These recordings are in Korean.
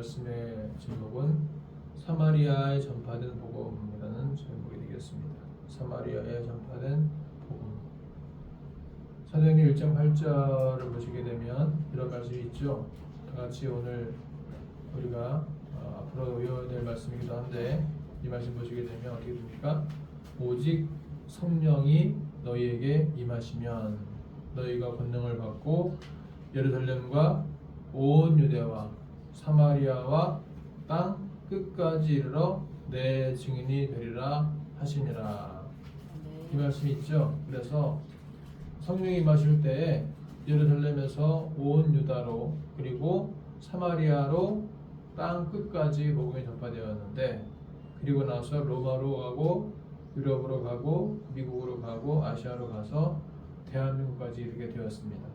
말씀의 제목은 사마리아에 전파된 복음이라는 제목이 되겠습니다. 사마리아에 전파된 복음. 사도행전 1장 8절을 보시게 되면 이런 말씀이 있죠. 다 같이 오늘 우리가 앞으로 외워야 될 말씀이기도 한데 이 말씀 보시게 되면 어떻게 됩니까? 오직 성령이 너희에게 임하시면 너희가 권능을 받고 예루살렘과 온 유대와 사마리아와 땅 끝까지 이르러 내 증인이 되리라 하시니라. 이 말씀이 있죠. 그래서 성령이 임하실 때에 예루살렘에서 온 유다로 그리고 사마리아로 땅 끝까지 복음이 전파되었는데, 그리고 나서 로마로 가고 유럽으로 가고 미국으로 가고 아시아로 가서 대한민국까지 이르게 되었습니다.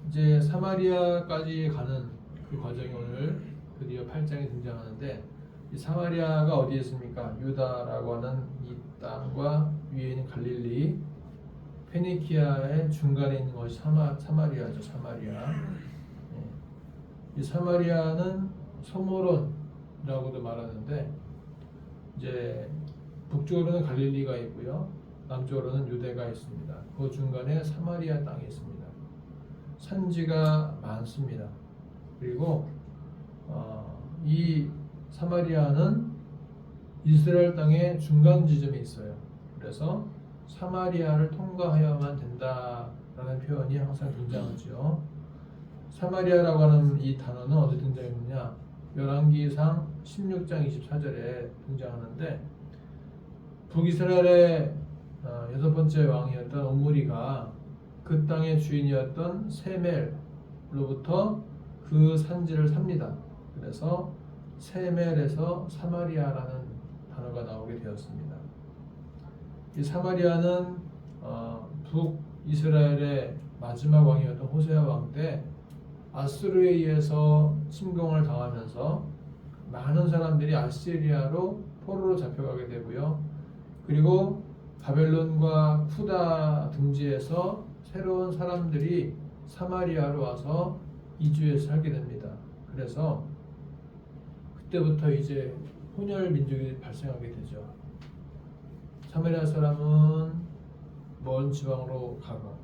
이제 사마리아까지 가는 그 과정이 오늘 드디어 8장에 등장하는데, 이 사마리아가 어디에 있습니까? 유다라고 하는 이 땅과 위에 있는 갈릴리, 페니키아의 중간에 있는 것이 사마리아죠. 사마리아. 이 사마리아는 소모론이라고도 말하는데, 이제 북쪽으로는 갈릴리가 있고요, 남쪽으로는 유대가 있습니다. 그 중간에 사마리아 땅이 있습니다. 산지가 많습니다. 그리고 이 사마리아는 이스라엘 땅의 중간 지점에 있어요. 그래서 사마리아를 통과하여야만 된다라는 표현이 항상 등장하죠. 사마리아라고 하는 이 단어는 어디 등장했느냐? 열왕기상 16장 24절에 등장하는데, 북이스라엘의 여섯 번째 왕이었던 옴므리가 그 땅의 주인이었던 세멜로부터 그 산지를 삽니다. 그래서 세멜에서 사마리아라는 단어가 나오게 되었습니다. 이 사마리아는 북이스라엘의 마지막 왕이었던 호세아 왕 때 아수르에 의해서 침공을 당하면서 많은 사람들이 아시리아로 포로로 잡혀가게 되고요. 그리고 바벨론과 쿠다 등지에서 새로운 사람들이 사마리아로 와서 이주해서 살게 됩니다. 그래서 그때부터 이제 혼혈 민족이 발생하게 되죠. 사마리아 사람은 먼 지방으로 가고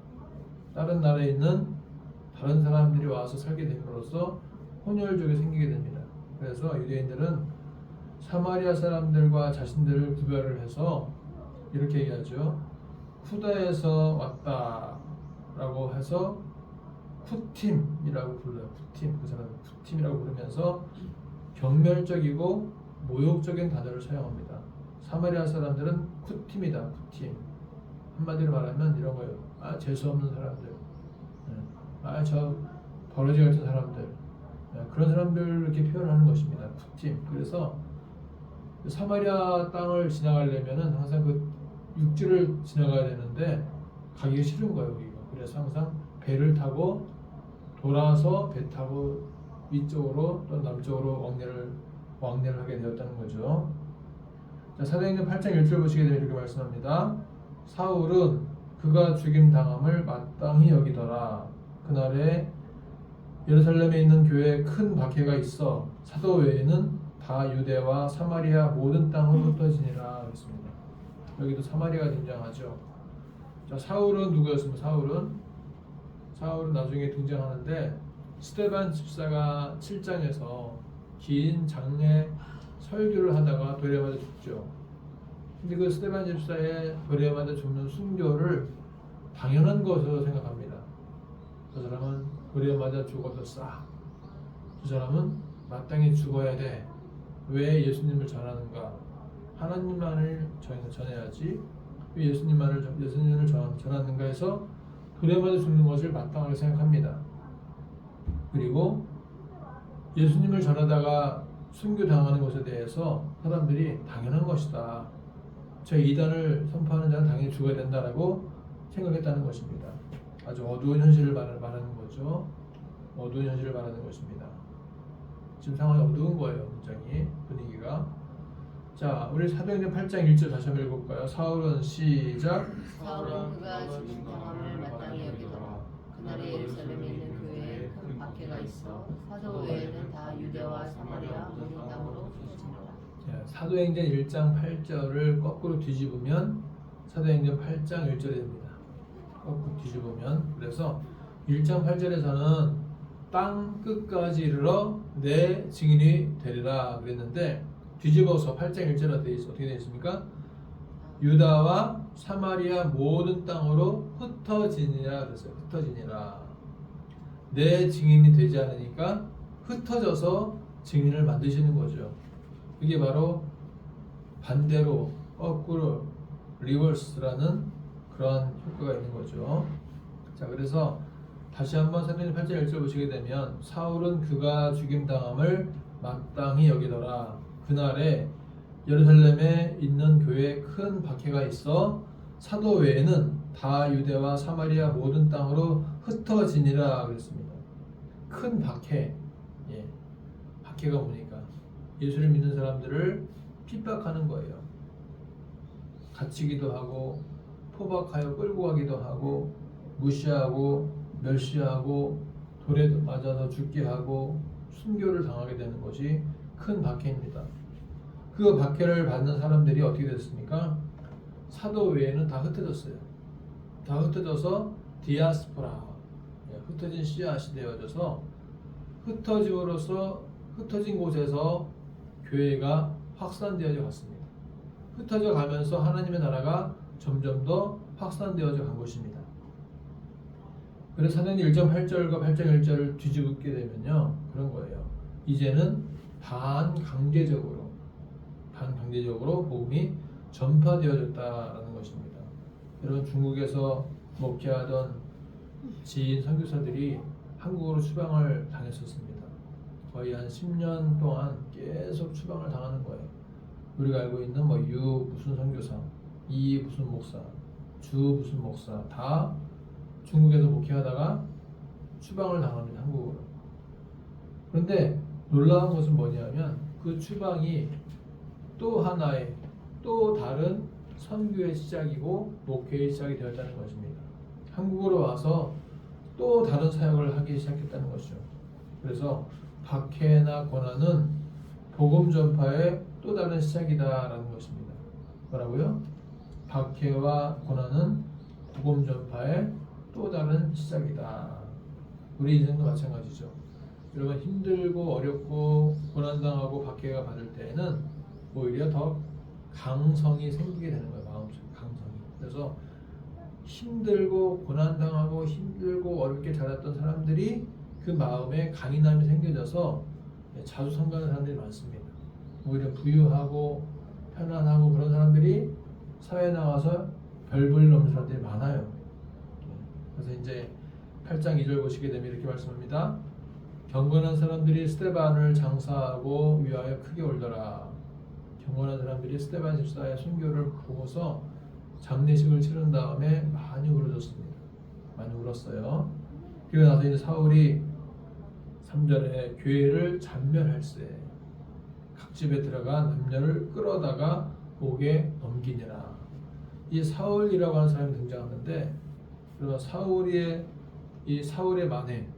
다른 나라에 있는 다른 사람들이 와서 살게 됨으로써 혼혈족이 생기게 됩니다. 그래서 유대인들은 사마리아 사람들과 자신들을 구별을 해서 이렇게 얘기하죠. 쿠다에서 왔다라고 해서 쿠팀이라고 불러요. 쿠팀, 그 사람은 쿠팀이라고 부르면서 경멸적이고 모욕적인 단어를 사용합니다. 사마리아 사람들은 쿠팀이다. 쿠팀. 한마디로 말하면 이런 거예요. 재수없는 사람들, 저 버러지 같은 사람들, 그런 사람들을 이렇게 표현하는 것입니다. 쿠팀. 그래서 사마리아 땅을 지나가려면은 항상 그 육지를 지나가야 되는데 가기가 싫은 거예요, 여기가. 그래서 항상 배를 타고 돌아서 배 타고 위쪽으로 또 남쪽으로 왕래를 하게 되었다는 거죠. 자, 사도행전 8장 1절 보시게 되면 이렇게 말씀합니다. 사울은 그가 죽임 당함을 마땅히 여기더라. 그날에 예루살렘에 있는 교회에 큰 박해가 있어 사도 외에는 다 유대와 사마리아 모든 땅으로 흩어지니라 했습니다. 여기도 사마리아가 등장하죠. 자, 사울은 누구였습니까? 사울은 나중에 등장하는데, 스데반 집사가 7장에서 긴 장례 설교를 하다가 돌에 맞아 죽죠. 근데 그 스데반 집사의 돌에 맞아 죽는 순교를 당연한 것으로 생각합니다. 그 사람은 돌에 맞아 죽어도 싸. 그 사람은 마땅히 죽어야 돼. 왜 예수님을 전하는가? 하나님만을 저희는 전해야지. 왜 예수님을 전하는가 해서 돌에 맞아 죽는 것을 마땅하게 생각합니다. 그리고 예수님을 전하다가 순교당하는 것에 대해서 사람들이 당연한 것이다. 저 이단을 선포하는 자는 당연히 죽어야 된다라고 생각했다는 것입니다. 아주 어두운 현실을 말하는 거죠. 어두운 현실을 말하는 것입니다. 지금 상황이 어두운 거예요. 굉장히 분위기가. 자, 우리 사도행전 8장 1절 다시 한번 읽어볼까요? 사울은 시작. 사울은 그가 죽임 당함을 마땅히 여기더라. 그날에 예루살렘에 있는 교회에 큰 박해가 있어 사도 외에는 다 사도행전 1장 8절을 거꾸로 뒤집으면 사도행전 8장 1절이 됩니다. 거꾸로 뒤집으면. 그래서 1장 8절에서는 땅 끝까지 이르러 내 증인이 되리라 그랬는데, 뒤집어서 8장 1절에 어떻게 되어 있습니까? 유다와 사마리아 모든 땅으로 흩어지니라 그랬어요. 흩어지니라. 내 증인이 되지 않으니까 흩어져서 증인을 만드시는 거죠. 이게 바로 반대로, 거꾸로, 리버스라는 그런 효과가 있는 거죠. 자, 그래서 다시 한번 사도행전 8장 1절 보시게 되면, 사울은 그가 죽임당함을 마땅히 여기더라. 그날에 예루살렘에 있는 교회에 큰 박해가 있어 사도 외에는 다 유대와 사마리아 모든 땅으로 흩어지니라 그랬습니다. 큰 박해. 예. 박해가 뭡니까? 예수를 믿는 사람들을 핍박하는 거예요. 갇히기도 하고 포박하여 끌고 가기도 하고 무시하고 멸시하고 돌에 맞아서 죽게 하고 순교를 당하게 되는 것이 큰 박해입니다. 그 박해를 받는 사람들이 어떻게 됐습니까? 사도 외에는 다 흩어졌어요. 다 흩어져서 디아스포라, 흩어진 씨앗이 되어져서 흩어짐으로써 흩어진 곳에서 교회가 확산되어져 갔습니다. 흩어져 가면서 하나님의 나라가 점점 더 확산되어져 간 것입니다. 그래서 사도행전 1장 8절과 8장 1절을 뒤집게 되면요, 그런 거예요. 이제는 반강제적으로 복음이 전파되어졌다라는 것입니다. 여러분, 중국에서 목회하던 지인 선교사들이 한국으로 추방을 당했었습니다. 거의 한 10년 동안 계속 추방을 당하는 거예요. 우리가 알고 있는 유 무슨 선교사, 이 무슨 목사, 주 무슨 목사 다 중국에서 목회하다가 추방을 당합니다. 한국으로. 그런데 놀라운 것은 뭐냐면, 그 추방이 또 하나의 또 다른 선교의 시작이고 목회의 시작이 되었다는 것입니다. 한국으로 와서 또 다른 사역을 하기 시작했다는 것이죠. 그래서 박해나 고난은 복음 전파의 또 다른 시작이다라는 것입니다. 뭐라고요? 박해와 고난은 복음 전파의 또 다른 시작이다. 우리 인생도 마찬가지죠. 여러분, 힘들고 어렵고 고난당하고 박해가 받을 때에는 오히려 더 강성이 생기게 되는 거예요. 마음속 강성이. 그래서 힘들고 고난당하고 힘들고 어렵게 자랐던 사람들이 그 마음에 강인함이 생겨져서 자수성가하는 사람들이 많습니다. 오히려 부유하고 편안하고 그런 사람들이 사회에 나와서 별볼 넘는 사람들이 많아요. 그래서 이제 8장 2절 보시게 되면 이렇게 말씀합니다. 경건한 사람들이 스데반을 장사하고 위하여 크게 울더라. 경건한 사람들이 스데반 집사의 순교를 보고서 장례식을 치른 다음에 많이 울어줬습니다. 많이 울었어요. 그리고 나서 이제 사울이 3절에 교회를 잔멸할세, 각 집에 들어가 남녀를 끌어다가 옥에 넘기니라. 이 사울이라고 하는 사람이 등장하는데, 그러나 사울의 만행,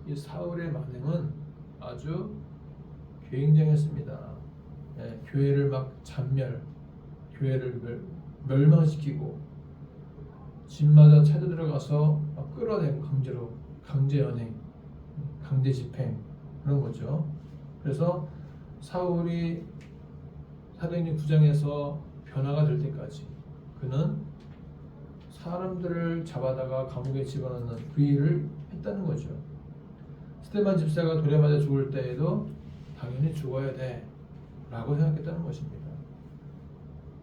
이 사울의 만행은 아주 굉장했습니다. 교회를 막 잔멸, 교회를 멸망시키고 집마다 찾아 들어가서 막 끌어내고 강제로 강제 연행, 강제 집행 그런 거죠. 그래서 사울이 사도행전 9장에서 변화가 될 때까지 그는 사람들을 잡아다가 감옥에 집어넣는 그 일을 했다는 거죠. 스데반 집사가 돌에 맞아 죽을 때에도 당연히 죽어야 돼 라고 생각했다는 것입니다.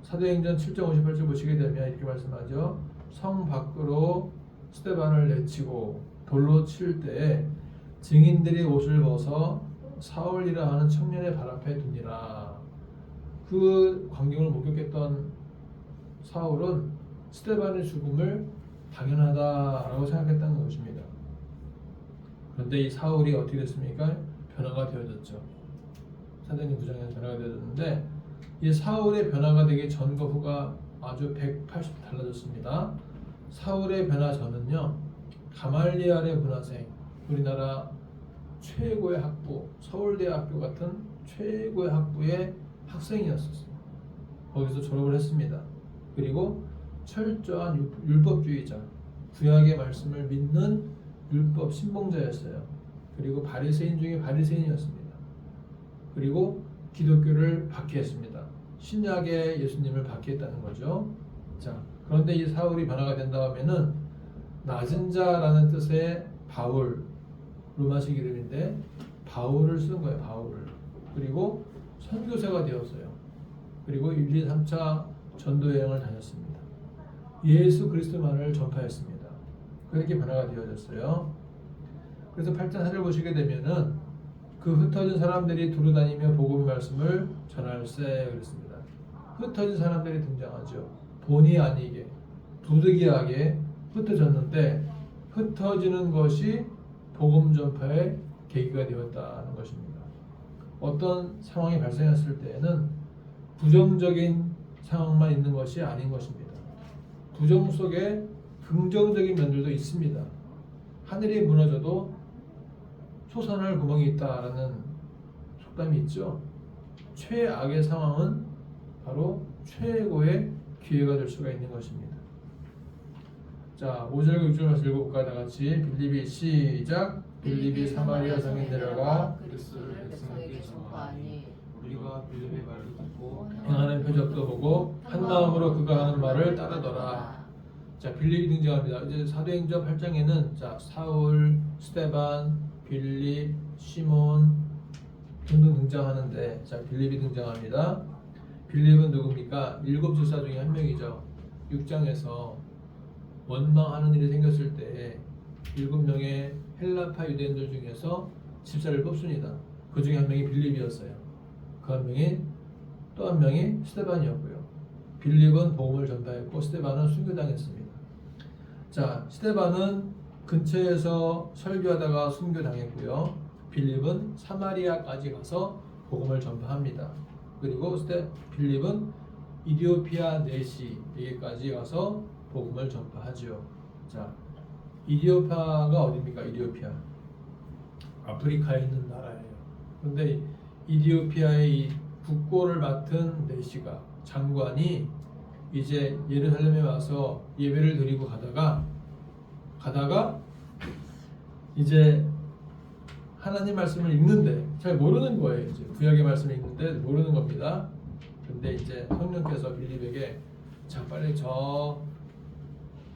사도행전 7장 58절 보시게 되면 이렇게 말씀하죠. 성 밖으로 스데반을 내치고 돌로 칠 때에 증인들이 옷을 벗어 사울이라 하는 청년의 발 앞에 두니라. 그 광경을 목격했던 사울은 스데반의 죽음을 당연하다라고 생각했다는 것입니다. 그런데 이 사울이 어떻게 됐습니까? 변화가 되어졌죠. 사도행전 9장에서 변화가 되어졌는데, 이 사울의 변화가 되기 전과 후가 아주 180도 달라졌습니다. 사울의 변화 전은요, 가말리알의 문화생, 우리나라 최고의 학부, 서울대학교 같은 최고의 학부의 학생이었었어요. 거기서 졸업을 했습니다. 그리고 철저한 율법주의자, 구약의 말씀을 믿는 율법 신봉자였어요. 그리고 바리새인 중에 바리새인이었습니다. 그리고 기독교를 박해했습니다. 신약의 예수님을 박해했다는 거죠. 자, 그런데 이 사울이 변화가 된 다음에는 낮은 자라는 뜻의 바울, 로마식 이름인데 바울을 쓴 거예요. 바울을. 그리고 선교사가 되었어요. 그리고 1, 2, 3차 전도 여행을 다녔습니다. 예수 그리스도만을 전파했습니다. 그렇게 변화가 되어졌어요. 그래서 8장 4절 보시게 되면은 그 흩어진 사람들이 두루다니며 복음의 말씀을 전할세 그랬습니다. 흩어진 사람들이 등장하죠. 본의 아니게 부득이하게 흩어졌는데 흩어지는 것이 복음 전파의 계기가 되었다는 것입니다. 어떤 상황이 발생했을 때에는 부정적인 상황만 있는 것이 아닌 것입니다. 부정 속에 긍정적인 면들도 있습니다. 하늘이 무너져도 솟아날 구멍이 있다라는 속담이 있죠. 최악의 상황은 바로 최고의 기회가 될 수가 있는 것입니다. 자, 5절과 6절 말씀 읽어볼까요? 다 같이. 빌립이 시작. 빌립이 사마리아 성에 내려가 그리스도를 백성에게 전파하니 우리가 빌립의 말을 듣고 행하는 표적도 보고 한 마음으로 그가 하는 말을 따르더라. 자, 빌립이 등장합니다. 이제 사도행전 8장에는 자, 사울, 스데반, 빌립, 시몬 등등 등장하는데 자, 빌립이 등장합니다. 빌립은 누굽니까? 7집사 중에 한 명이죠. 6장에서 원망하는 일이 생겼을 때 7명의 헬라파 유대인들 중에서 집사를 뽑습니다. 그 중에 한 명이 빌립이었어요. 그 한 명이 또 한 명이 스데반이었고요. 빌립은 복음을 전파했고 스데반은 순교당했습니다. 자, 스데반은 근처에서 설교하다가 순교당했고요. 빌립은 사마리아까지 가서 복음을 전파합니다. 그리고 빌립은 이디오피아 내시에게까지 가서 복음을 전파하죠. 자, 이디오피아가 어디입니까? 이디오피아 아프리카에 있는 나라예요. 그런데 이디오피아의 이 국고를 맡은 내시가 장관이 이제 예루살렘에 와서 예배를 드리고 가다가 이제 하나님 말씀을 읽는데 잘 모르는 거예요. 이제 구약의 말씀을 읽는데 모르는 겁니다. 근데 이제 성령께서 빌립에게 자, 빨리 저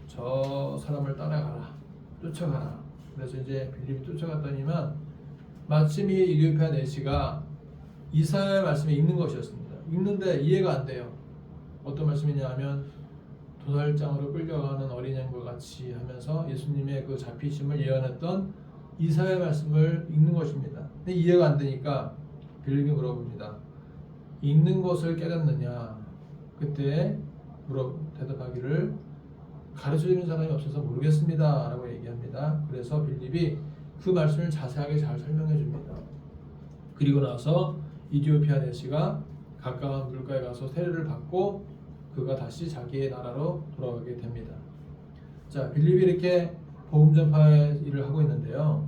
사람을 따라가라, 쫓아가라. 그래서 이제 빌립이 쫓아갔더니만 마침 이 이디오피아 내시가 이사야의 말씀을 읽는 것이었습니다. 읽는데 이해가 안 돼요. 어떤 말씀이냐 하면 도살장으로 끌려가는 어린 양과 같이 하면서 예수님의 그 잡히심을 예언했던 이사야의 말씀을 읽는 것입니다. 근데 이해가 안 되니까 빌립이 물어봅니다. 읽는 것을 깨닫느냐? 그때 대답하기를 가르쳐주는 사람이 없어서 모르겠습니다 라고 얘기합니다. 그래서 빌립이 그 말씀을 자세하게 잘 설명해 줍니다. 그리고 나서 이디오피아 내시가 가까운 물가에 가서 세례를 받고 그가 다시 자기의 나라로 돌아가게 됩니다. 자, 빌립이 이렇게 복음 전파의 일을 하고 있는데요.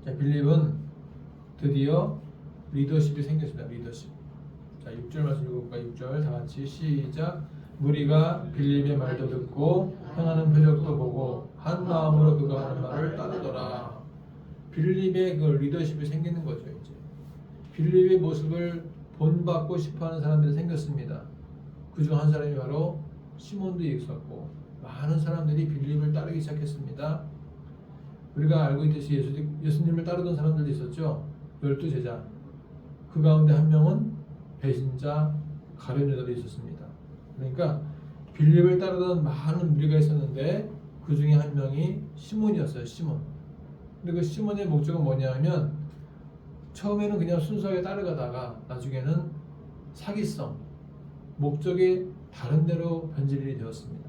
자, 빌립은 드디어 리더십이 생겼습니다. 리더십. 자, 6절 말씀 읽어볼까요? 6절 다 같이 시작. 무리가 빌립의 말도 듣고 행하는 표적도 보고 한 마음으로 그가 하는 말을 따르더라. 빌립의 그 리더십이 생기는 거죠. 이제 빌립의 모습을 본받고 싶어하는 사람들이 생겼습니다. 그중 한 사람이 바로 시몬도 있었고 많은 사람들이 빌립을 따르기 시작했습니다. 우리가 알고 있듯이 예수님을 따르던 사람들도 있었죠. 12제자. 그 가운데 한 명은 배신자 가룟 유다도 있었습니다. 그러니까 빌립을 따르던 많은 무리가 있었는데 그 중에 한 명이 시몬이었어요. 시몬. 근데 그 시몬의 목적은 뭐냐 하면 처음에는 그냥 순수하게 따라가다가 나중에는 사기성, 목적이 다른 데로 변질이 되었습니다.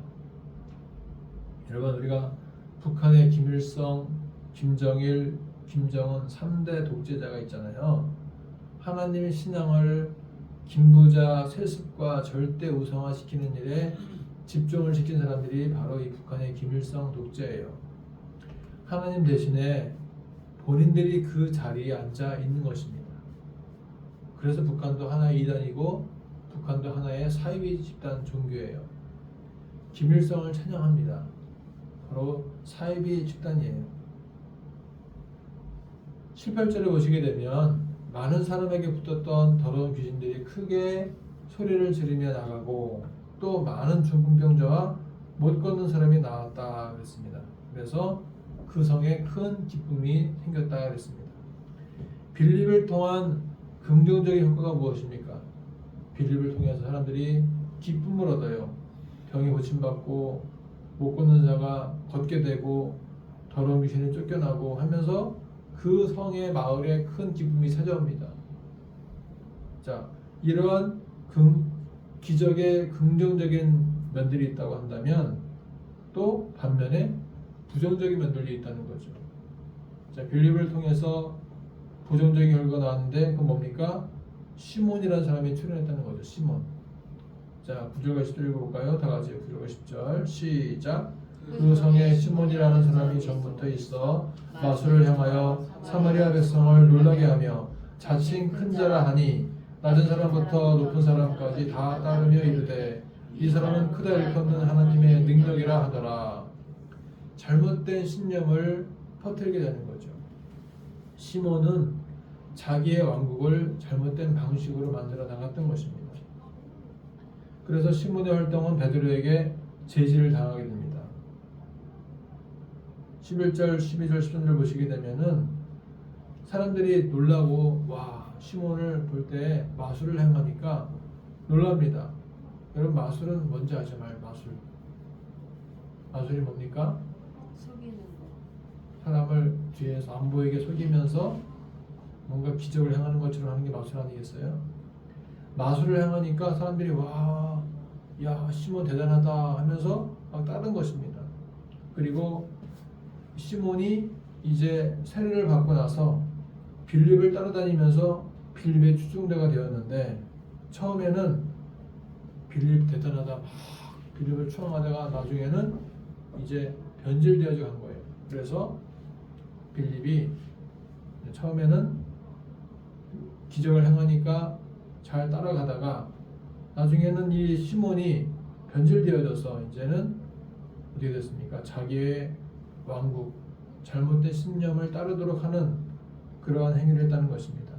여러분, 우리가 북한의 김일성, 김정일, 김정은 3대 독재자가 있잖아요. 하나님의 신앙을 김부자 세습과 절대 우상화시키는 일에 집중을 시킨 사람들이 바로 이 북한의 김일성 독재예요. 하나님 대신에 본인들이 그 자리에 앉아 있는 것입니다. 그래서 북한도 하나의 이단이고 북한도 하나의 사이비 집단 종교예요. 김일성을 찬양합니다. 바로 사이비 집단이에요. 7, 8절에 보시게 되면 많은 사람에게 붙었던 더러운 귀신들이 크게 소리를 지르며 나가고 또 많은 중풍병자와 못 걷는 사람이 나왔다 그랬습니다. 그래서 그 성에 큰 기쁨이 생겼다 그랬습니다. 빌립을 통한 긍정적인 효과가 무엇입니까? 빌립을 통해서 사람들이 기쁨을 얻어요. 병이 고침받고 못 걷는 자가 걷게 되고 더러운 귀신이 쫓겨나고 하면서 그 성의 마을에 큰 기쁨이 찾아옵니다. 자, 이러한 기적의 긍정적인 면들이 있다고 한다면 또 반면에 부정적인 면들이 있다는 거죠. 자, 빌립을 통해서 부정적인 결과가 나왔는데 그건 뭡니까? 시몬이라는 사람이 출연했다는 거죠. 시몬. 자, 9절과 10절 읽어볼까요? 다 같이 9절과 10절 시작. 그 성에 시몬이라는 사람이 전부터 있어 마술을 향하여 사마리아 백성을 놀라게 하며 자칭 큰 자라 하니 낮은 사람부터 높은 사람까지 다 따르며 이르되 이 사람은 크다 일컫는 하나님의 능력이라 하더라. 잘못된 신념을 퍼뜨리게 되는 거죠. 시몬은 자기의 왕국을 잘못된 방식으로 만들어 나갔던 것입니다. 그래서 시몬의 활동은 베드로에게 제지를 당하게 됩니다. 11절, 12절, 13절 보시게 되면은 사람들이 놀라고 와 시몬을 볼 때 마술을 행하니까 놀랍니다. 여러분 마술은 뭔지 아죠? 마술. 마술이 뭡니까? 속이는 거. 사람을 뒤에서 안 보이게 속이면서 뭔가 기적을 행하는 것처럼 하는 게 마술 아니겠어요? 마술을 행하니까 사람들이 와, 야 시몬 대단하다 하면서 막 따른 것입니다. 그리고 시몬이 이제 세례를 받고 나서 빌립을 따라다니면서 빌립의 추종자가 되었는데 처음에는 빌립 대단하다 막 빌립을 추앙하다가 나중에는 이제 변질되어져 간 거예요. 그래서 빌립이 처음에는 기적을 행하니까 잘 따라가다가 나중에는 이 시몬이 변질되어져서 이제는 어떻게 됐습니까? 자기의 왕국, 잘못된 신념을 따르도록 하는 그러한 행위를 했다는 것입니다.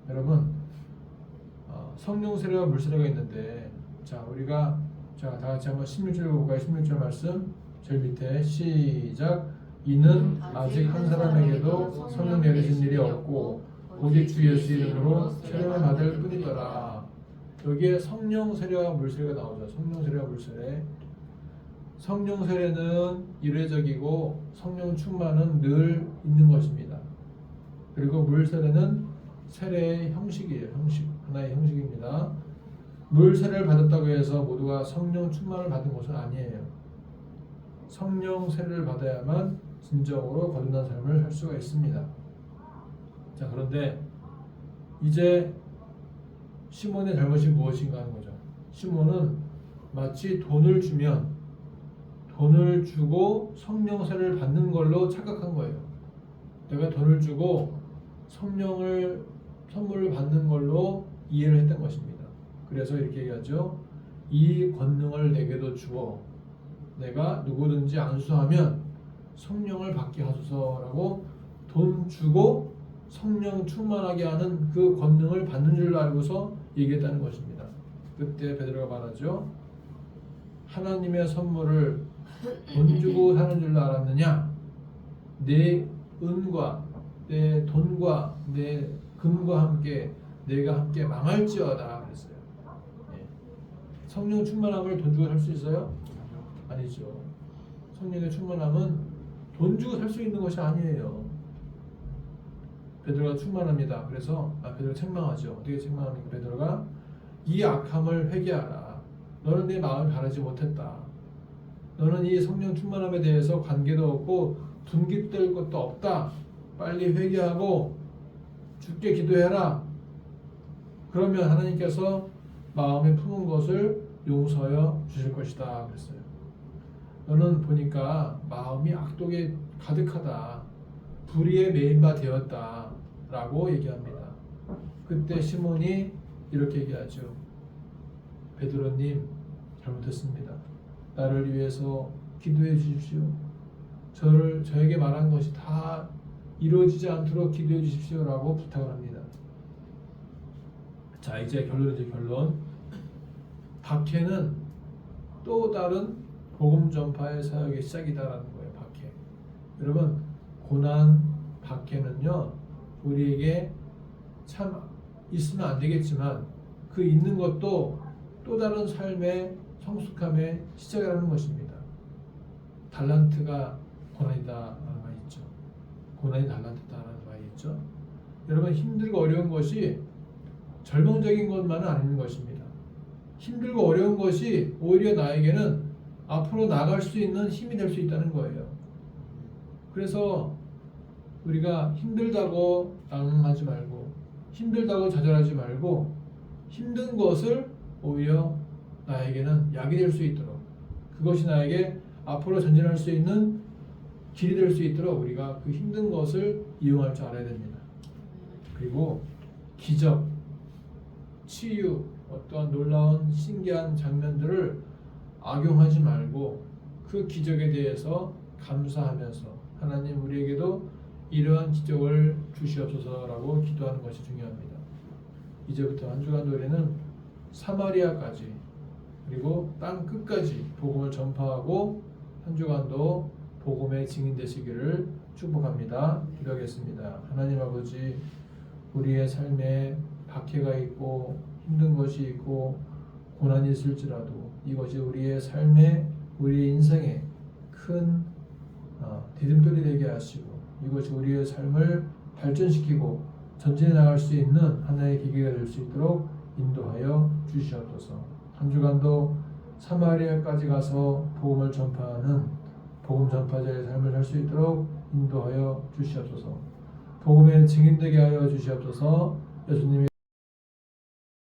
여러분, 성령 세례와 물 세례가 있는데, 자 우리가 다 같이 한번 16절 볼까요? 16절 말씀 제일 밑에 시작. 이는 아직 한 사람에게도 성령 내리신 일이 없고 오직 주 예수 이름으로 세례를 받을 뿐이더라. 여기에 성령 세례와 물 세례가 나오죠. 성령 세례와 물 세례. 성령 세례는 이례적이고 성령 충만은 늘 있는 것입니다. 그리고 물 세례는 세례의 형식이에요. 하나의 형식입니다. 물 세례를 받았다고 해서 모두가 성령 충만을 받은 것은 아니에요. 성령 세례를 받아야만 진정으로 거듭난 삶을 살 수가 있습니다. 자, 그런데 이제 시몬의 잘못이 무엇인가 하는 거죠. 시몬은 마치 돈을 주고 성령 세례를 받는 걸로 착각한 거예요. 내가 돈을 주고 성령을 선물을 받는 걸로 이해를 했던 것입니다. 그래서 이렇게 얘기하죠. 이 권능을 내게도 주어 내가 누구든지 안수하면 성령을 받게 하소서라고 돈 주고 성령 충만하게 하는 그 권능을 받는 줄 알고서 얘기했다는 것입니다. 그때 베드로가 말하죠. 하나님의 선물을 돈 주고 사는 줄 알았느냐? 내 은과 내 돈과 내 금과 함께 내가 함께 망할지어다 그랬어요. 예. 성령 충만함을 돈 주고 살 수 있어요? 아니죠. 성령의 충만함은 돈 주고 살 수 있는 것이 아니에요. 베드로가 충만합니다. 그래서 베드로가 책망하죠. 어떻게 책망합니까? 베드로가 이 악함을 회개하라. 너는 내 마음을 바라지 못했다. 너는 이 성령 충만함에 대해서 관계도 없고 둔깃될 것도 없다. 빨리 회개하고 주께 기도해라. 그러면 하나님께서 마음에 품은 것을 용서하여 주실 것이다 그랬어요. 너는 보니까 마음이 악독에 가득하다. 불의에 매인 바 되었다 라고 얘기합니다. 그때 시몬이 이렇게 얘기하죠. 베드로님 잘못했습니다. 나를 위해서 기도해 주십시오. 저에게 말한 것이 다 이루어지지 않도록 기도해 주십시오라고 부탁을 합니다. 자, 이제 결론. 박해는 또 다른 복음 전파의 사역의 시작이다라는 거예요. 박해. 여러분, 고난, 박해는요, 우리에게 참 있으면 안 되겠지만 그 있는 것도 또 다른 삶의 성숙함의 시작이라는 것입니다. 달란트가 고난이다라는 말이 있죠. 고난이 달란트다라는 말이 있죠. 여러분, 힘들고 어려운 것이 절망적인 것만은 아닌 것입니다. 힘들고 어려운 것이 오히려 나에게는 앞으로 나갈 수 있는 힘이 될 수 있다는 거예요. 그래서 우리가 힘들다고 낭망하지 말고 힘들다고 좌절하지 말고 힘든 것을 오히려 나에게는 약이 될 수 있도록 그것이 나에게 앞으로 전진할 수 있는 길이 될 수 있도록 우리가 그 힘든 것을 이용할 줄 알아야 됩니다. 그리고 기적, 치유, 어떠한 놀라운 신기한 장면들을 악용하지 말고 그 기적에 대해서 감사하면서 하나님 우리에게도 이러한 기적을 주시옵소서라고 기도하는 것이 중요합니다. 이제부터 한 주간 노래는 사마리아까지 그리고 땅 끝까지 복음을 전파하고 한 주간도 복음의 증인 되시기를 축복합니다. 기도하겠습니다. 하나님 아버지, 우리의 삶에 박해가 있고 힘든 것이 있고 고난이 있을지라도 이것이 우리의 삶에 우리의 인생에 큰 디딤돌이 되게 하시고 이것이 우리의 삶을 발전시키고 전진해 나갈 수 있는 하나의 계기가 될 수 있도록 인도하여 주시옵소서. 한 주간도 사마리아까지 가서 복음을 전파하는 복음 전파자의 삶을 살 수 있도록 인도하여 주시옵소서. 복음의 증인되게 하여 주시옵소서. 예수님의